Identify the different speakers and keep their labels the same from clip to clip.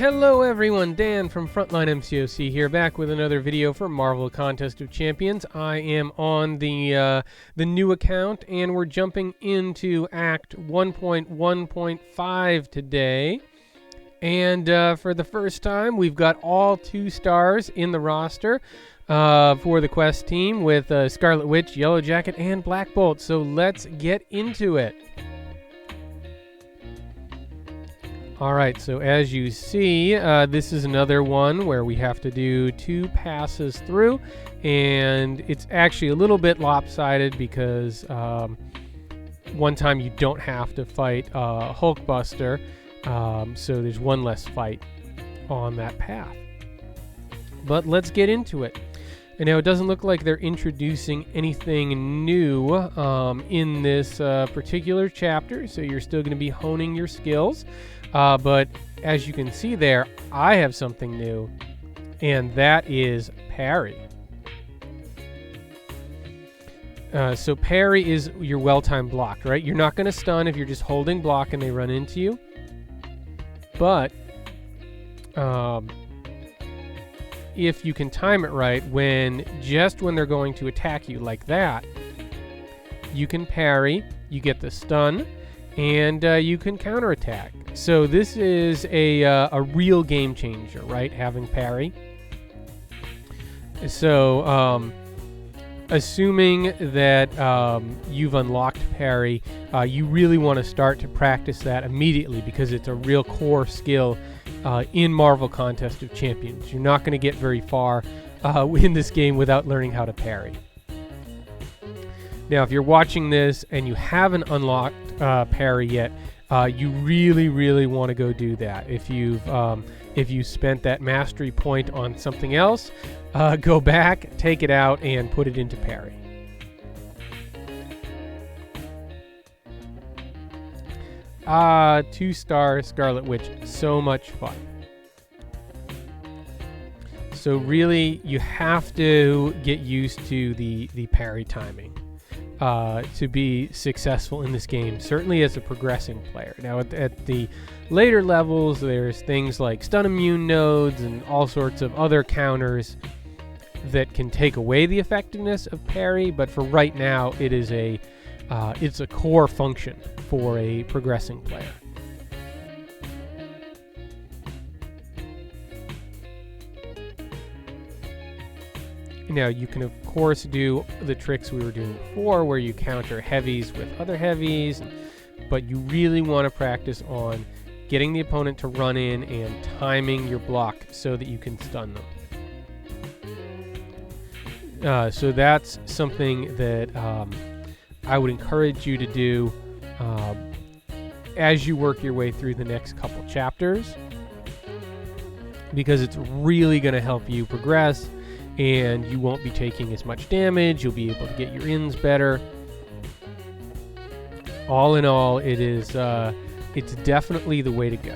Speaker 1: Hello everyone, Dan from Frontline MCOC here, back with another video for Marvel Contest of Champions. I am on the new account, and we're jumping into Act 1.1.5 today. And for the first time, we've got all 2 stars in the roster for the Quest team with Scarlet Witch, Yellow Jacket, and Black Bolt. So let's get into it. All right, so as you see, this is another one where we have to do 2 passes through, and it's actually a little bit lopsided because one time you don't have to fight Hulkbuster, so there's one less fight on that path. But let's get into it. And now it doesn't look like they're introducing anything new in this particular chapter, so you're still going to be honing your skills. But as you can see there, I have something new, and that is Parry. So Parry is your well-timed block, right? You're not going to stun if you're just holding block and they run into you. But if you can time it right, when they're going to attack you like that, you can parry, you get the stun, and you can counterattack. So this is a real game changer, right? Having parry. So assuming that you've unlocked parry, you really want to start to practice that immediately because it's a real core skill in Marvel Contest of Champions. You're not going to get very far in this game without learning how to parry. Now, if you're watching this and you haven't unlocked parry yet, you really want to go do that. If you spent that mastery point on something else, go back, take it out, and put it into parry. Ah, 2-star Scarlet Witch, so much fun. So really, you have to get used to the parry timing to be successful in this game, certainly as a progressing player. Now, at the later levels, there's things like stun immune nodes and all sorts of other counters that can take away the effectiveness of parry, but for right now, it's a core function for a progressing player. Now, you can, of course, do the tricks we were doing before where you counter heavies with other heavies, but you really want to practice on getting the opponent to run in and timing your block so that you can stun them. So that's something that I would encourage you to do as you work your way through the next couple chapters, because it's really going to help you progress, and you won't be taking as much damage. You'll be able to get your ins better. All in all, it's definitely the way to go.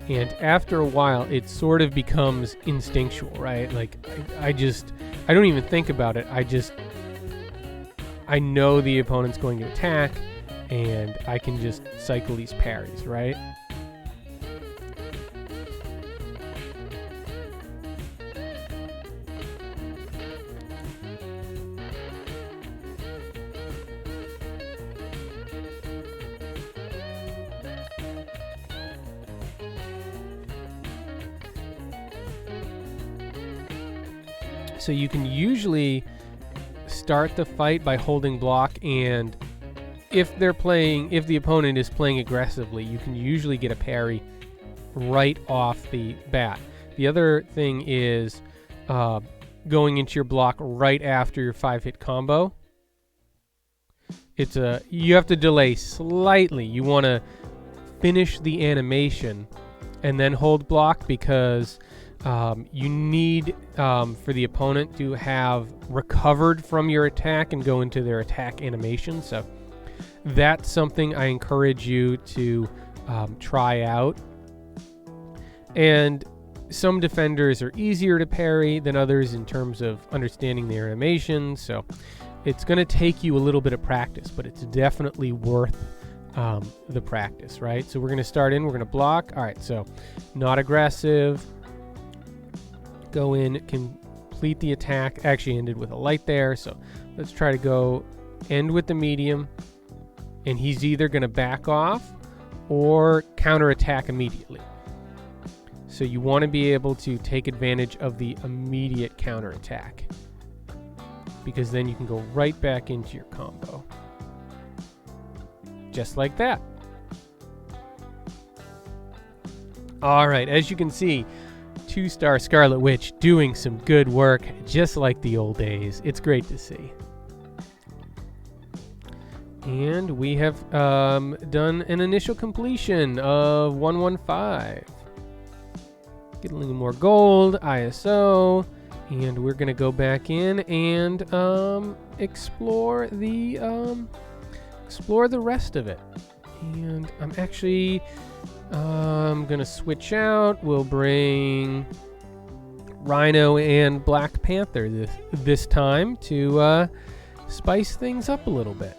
Speaker 1: And after a while, it sort of becomes instinctual, right? Like, I don't even think about it. I know the opponent's going to attack, and I can just cycle these parries, right? So you can usually start the fight by holding block, and if the opponent is playing aggressively, you can usually get a parry right off the bat. The other thing is going into your block right after your 5-hit combo. You have to delay slightly. You want to finish the animation and then hold block, because you need for the opponent to have recovered from your attack and go into their attack animation. So that's something I encourage you to try out. And some defenders are easier to parry than others in terms of understanding their animation, so it's going to take you a little bit of practice, but it's definitely worth the practice, right? So we're going to start in, we're going to block. All right, so not aggressive. Go in, complete the attack. Actually ended with a light there, so let's try to go end with the medium. And he's either going to back off or counterattack immediately. So you want to be able to take advantage of the immediate counterattack, because then you can go right back into your combo. Just like that. All right, as you can see, 2-star Scarlet Witch doing some good work, just like the old days. It's great to see. And we have done an initial completion of 115. Get a little more gold, ISO, and we're going to go back in and explore the rest of it. And I'm actually going to switch out. We'll bring Rhino and Black Panther this time to spice things up a little bit.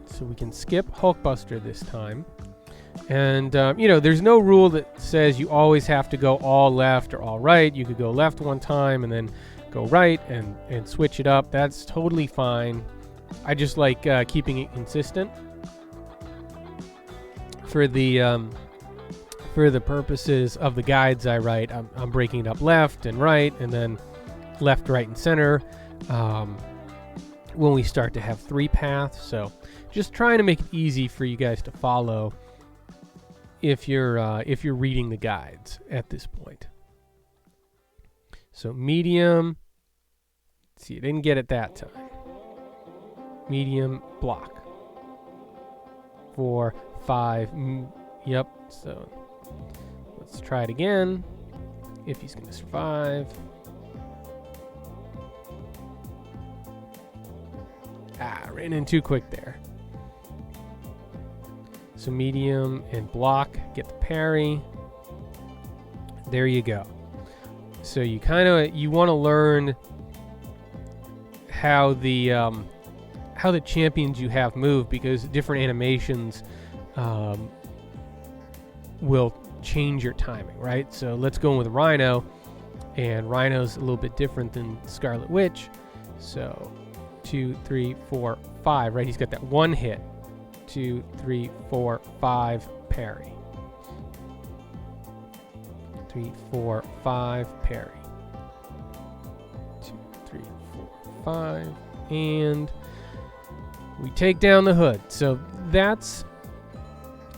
Speaker 1: So we can skip Hulkbuster this time. And, there's no rule that says you always have to go all left or all right. You could go left one time and then go right and switch it up. That's totally fine. I just like keeping it consistent. For the purposes of the guides I write, I'm breaking it up left and right, and then left, right, and center when we start to have 3 paths. So just trying to make it easy for you guys to follow if you're reading the guides at this point. So medium. Let's see, I didn't get it that time. Medium, block. 4, 5. Yep. So let's try it again. If he's going to survive. Ran in too quick there. So medium and block, get the parry. There you go. So you want to learn how the champions you have move, because different animations will change your timing, right? So let's go in with Rhino, and Rhino's a little bit different than Scarlet Witch. So 2, 3, 4, 5, right? He's got that one hit. 2, 3, 4, 5, parry. 3, 4, 5, parry. 2, 3, 4, 5, and we take down the hood. So that's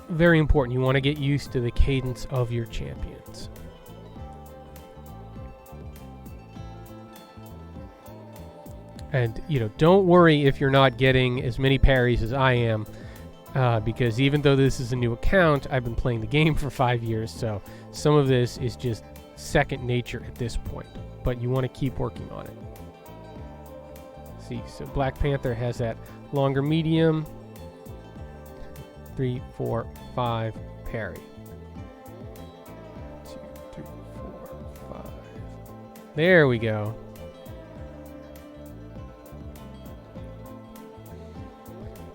Speaker 1: very important. You want to get used to the cadence of your champions. And, don't worry if you're not getting as many parries as I am. Because even though this is a new account, I've been playing the game for 5 years, so some of this is just second nature at this point. But you want to keep working on it. See, so Black Panther has that longer medium. 3, 4, 5, parry. 2, 3, 4, 5. There we go.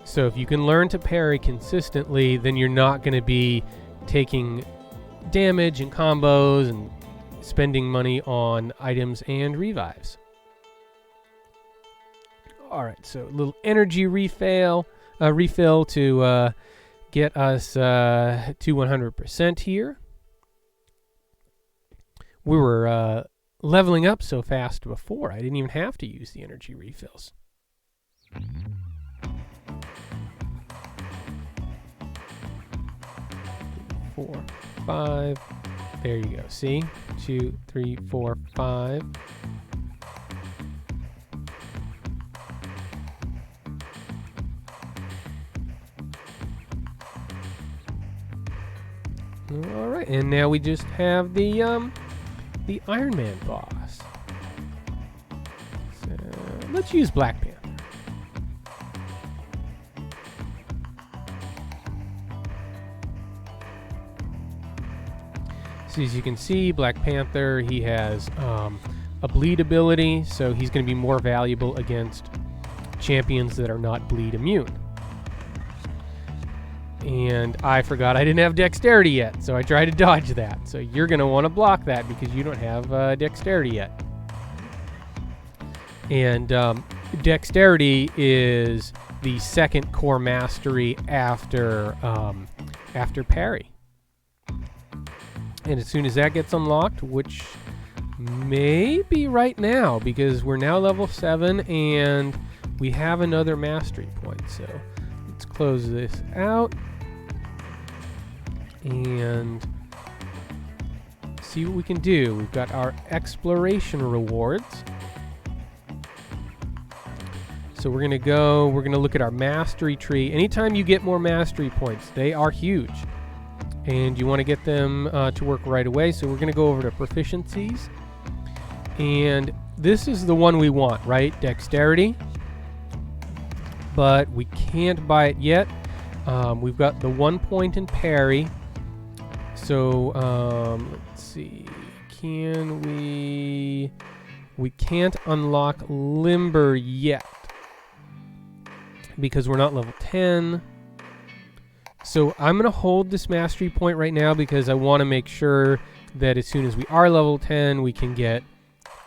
Speaker 1: So if you can learn to parry consistently, then you're not going to be taking damage and combos and spending money on items and revives. All right, so a little energy refill to get us to 100% here. We were leveling up so fast before, I didn't even have to use the energy refills. 4, 5. There you go. See? 2, 3, 4, 5. All right, and now we just have the Iron Man boss. So let's use Black Panther. So as you can see, Black Panther, he has a bleed ability, so he's going to be more valuable against champions that are not bleed immune. And I forgot I didn't have dexterity yet, so I tried to dodge that. So you're going to want to block that because you don't have dexterity yet. And dexterity is the second core mastery after parry. And as soon as that gets unlocked, which may be right now because we're now level 7 and we have another mastery point. So let's close this out and see what we can do. We've got our exploration rewards. So we're going to look at our mastery tree. Anytime you get more mastery points, they are huge. And you want to get them to work right away. So we're going to go over to proficiencies. And this is the one we want, right? Dexterity. But we can't buy it yet. We've got the 1 point in parry. So let's see. Can we... We can't unlock limber yet because we're not level 10. So I'm going to hold this mastery point right now because I want to make sure that as soon as we are level 10, we can get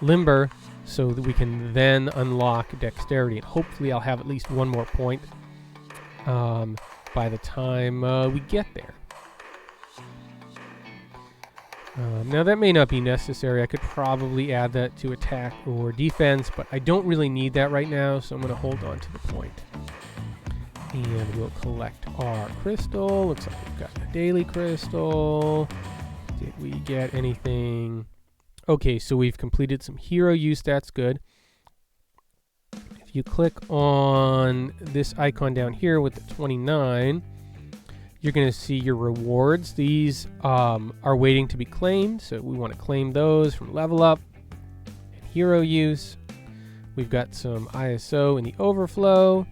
Speaker 1: limber so that we can then unlock dexterity. And hopefully I'll have at least one more point by the time we get there. Now that may not be necessary. I could probably add that to attack or defense, but I don't really need that right now, so I'm going to hold on to the point. And we'll collect our crystal. Looks like we've got a daily crystal. Did we get anything? Okay, so we've completed some hero use. That's good. If you click on this icon down here with the 29, you're going to see your rewards. These are waiting to be claimed, so we want to claim those from level up and hero use. We've got some ISO in the overflow.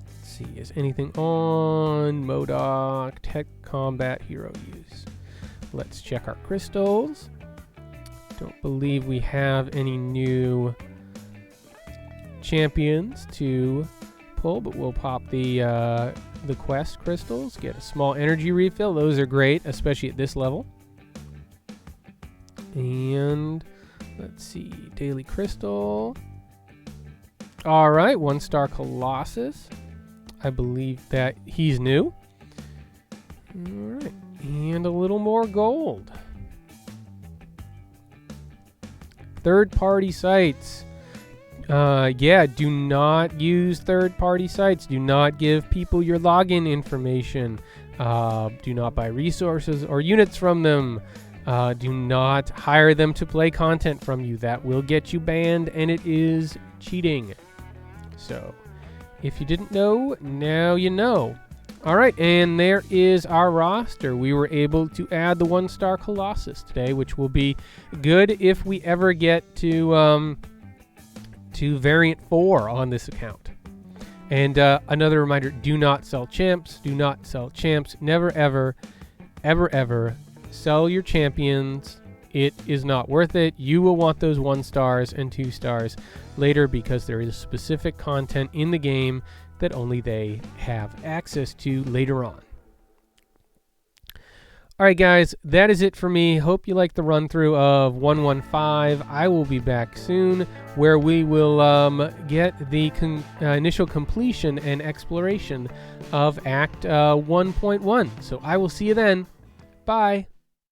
Speaker 1: Let's see, is anything on MODOK, Tech Combat, hero use? Let's check our crystals. Don't believe we have any new champions to pull, but we'll pop the quest crystals, get a small energy refill. Those are great, especially at this level. And let's see, daily crystal. All right, 1-star Colossus. I believe that he's new. All right, and a little more gold. Third-party sites. Yeah, do not use third-party sites. Do not give people your login information. Do not buy resources or units from them. Do not hire them to play content from you. That will get you banned, and it is cheating. So, if you didn't know, now you know. All right, and there is our roster. We were able to add the 1-star Colossus today, which will be good if we ever get to variant 4 on this account. And another reminder, do not sell champs. Do not sell champs. Never, ever, ever, ever sell your champions. It is not worth it. You will want those 1 stars and 2 stars later because there is specific content in the game that only they have access to later on. All right, guys, that is it for me. Hope you liked the run-through of 115. I will be back soon where we will get the initial completion and exploration of Act 1.1. So I will see you then. Bye.